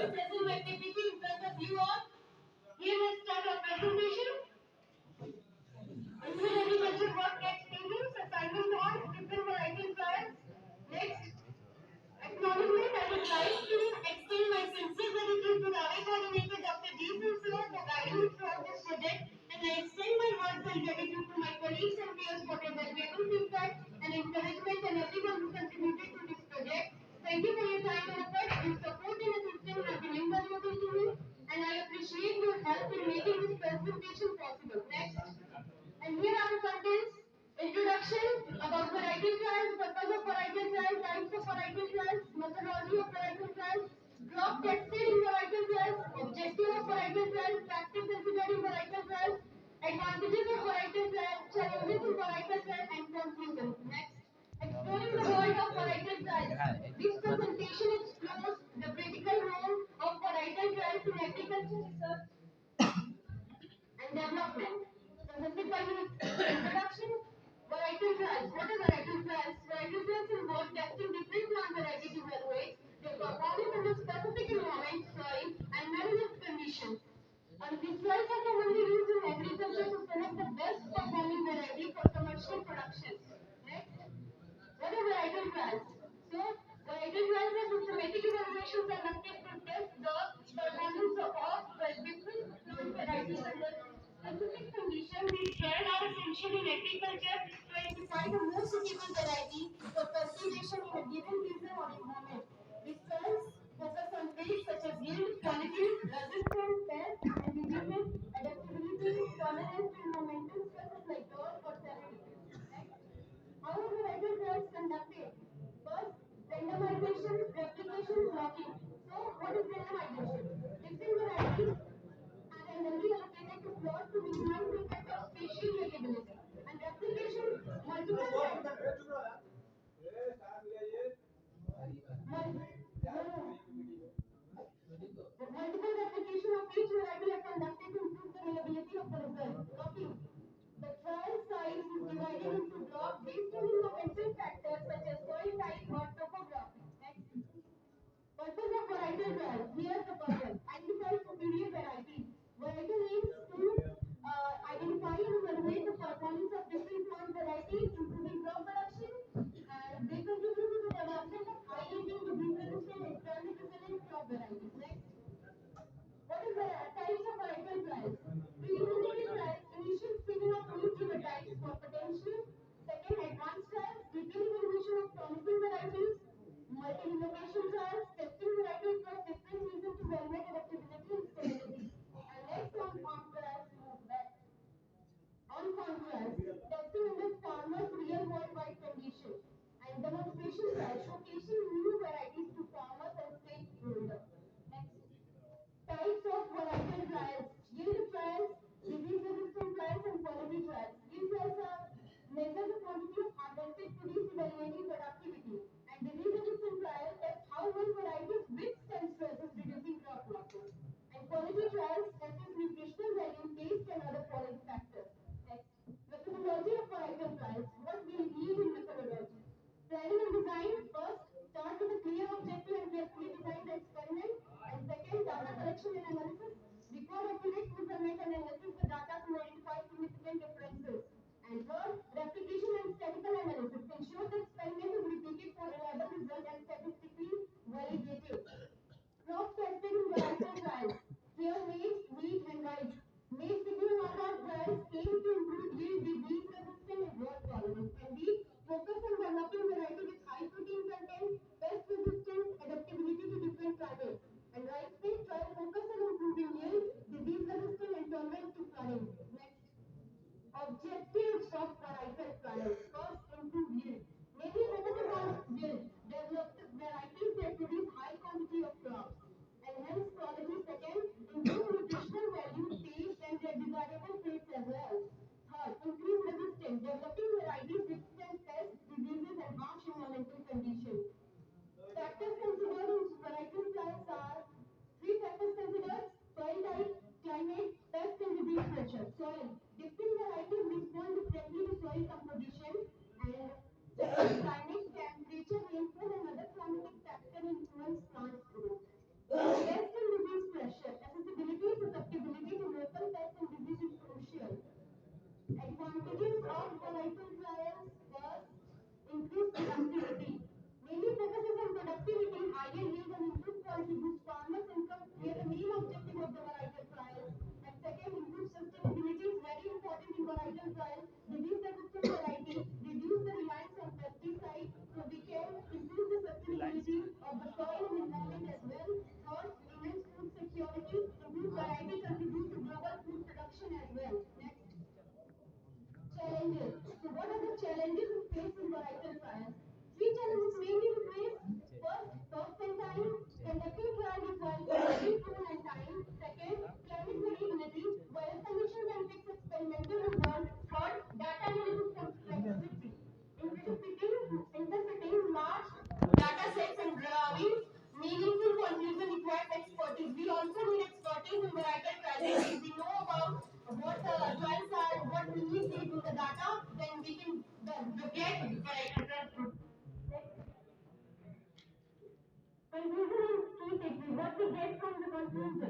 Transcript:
present my PPT in front of you all. Here we start our presentation. Indian agriculture work experience, assignment on different variety trials. Next, acknowledgement. I would like to extend my sincere gratitude to the RA coordinator Dr. Jason sir for guiding me throughout this project, and I extend my words and gratitude to my colleagues and peers for their valuable feedback and encouragement and everyone who contributed to this project. Thank you for your time and effort. Your support and assistance have been invaluable to me, and I appreciate your help in making this presentation possible. Next. And here are the contents. Introduction about varietal trials, purpose of varietal trials, types of varietal trials, methodology of varietal trials, block tested in varietal trials, objective of varietal trials, practice considered in varietal trials, advantages of varietal trials, challenges in varietal trials, and conclusion. Next. Exploring the world of varietal trials. This presentation explores the critical role of varietal trials in agriculture research and development. Specifically, introduction, varietal trials. What are varietal trials? Varietal trials involve testing different plant varieties to evaluate their performance under specific environment, soil, and management conditions. And these trials are commonly used in agriculture to select the best performing variety for commercial production. Next, what are varietal trials? So, varietal trials are systematic evaluations conducted to test the performance of different plant varieties under specific conditions. These trials are essential in agriculture to identify the most suitable variety for cultivation in a given season or environment. These trials focus on traits such as yield, quality, resistance, pest and diseases, adaptability, tolerance to environmental stresses like drought or salinity. Next. How are varietal trials conducted? First, randomization, replication, blocking. So, what is randomization? Different varieties are randomly allocated to plot to minimize the effect of species variability. And replication, multiple multiple replication of each variety are conducted to improve the reliability of the result. Blocking. The trial size is divided into blocks based on environmental factors such as soil type or topography. Next. Purpose of varietal trial. Here's the purpose. Identify superior varieties. Varietal aims to identify and evaluate the performance of different plant varieties, improving crop production, and they contribute to the development of high-yielding, disease-resistant, and climate-resilient crop varieties. Next. What is the types of varietal trials? Preliminary trials, initial screening of new genotypes for potential. Second, advanced trials, detailed evaluation of promising varieties. Multi-location trials, testing varieties across different seasons to evaluate adaptability and stability. And next, on contrast, testing under farmers' real-world wide conditions. And demonstration trials, showcasing new varieties to farmers and stakeholders. Next. Types of varietal trials, yield trials, disease resistant trials, and quality trials. Yield trials are measure the quantity of harvested produce evaluating productivity. And disease resistant trials test how well varieties withstand stresses reducing crop losses. And quality trials assess nutritional value, taste, and other quality factors. Next, methodology of varietal trials. What we need in methodology? Planning and design. First, start with a clear objective and carefully design the experiment. And second, data collection and analysis. Record accurate measurement and analysis the data to identify significant differences. And third, replication and statistical analysis. Ensure the experiment is repeated for reliable result and statistically validated. Crop testing in varietal trials. Here maize, wheat, and rice. Maize signal agar trials aim to improve yield, disease resistance, and drought tolerance. And these focus on developing variety with high protein content, pest resistance, adaptability to different climates. And rice seed trial focus on improving yield, disease resistance, and tolerance to if we know about what choice are, what we need in the data, then we can get right. Conclusion is key takeaway. What we get from the conclusion.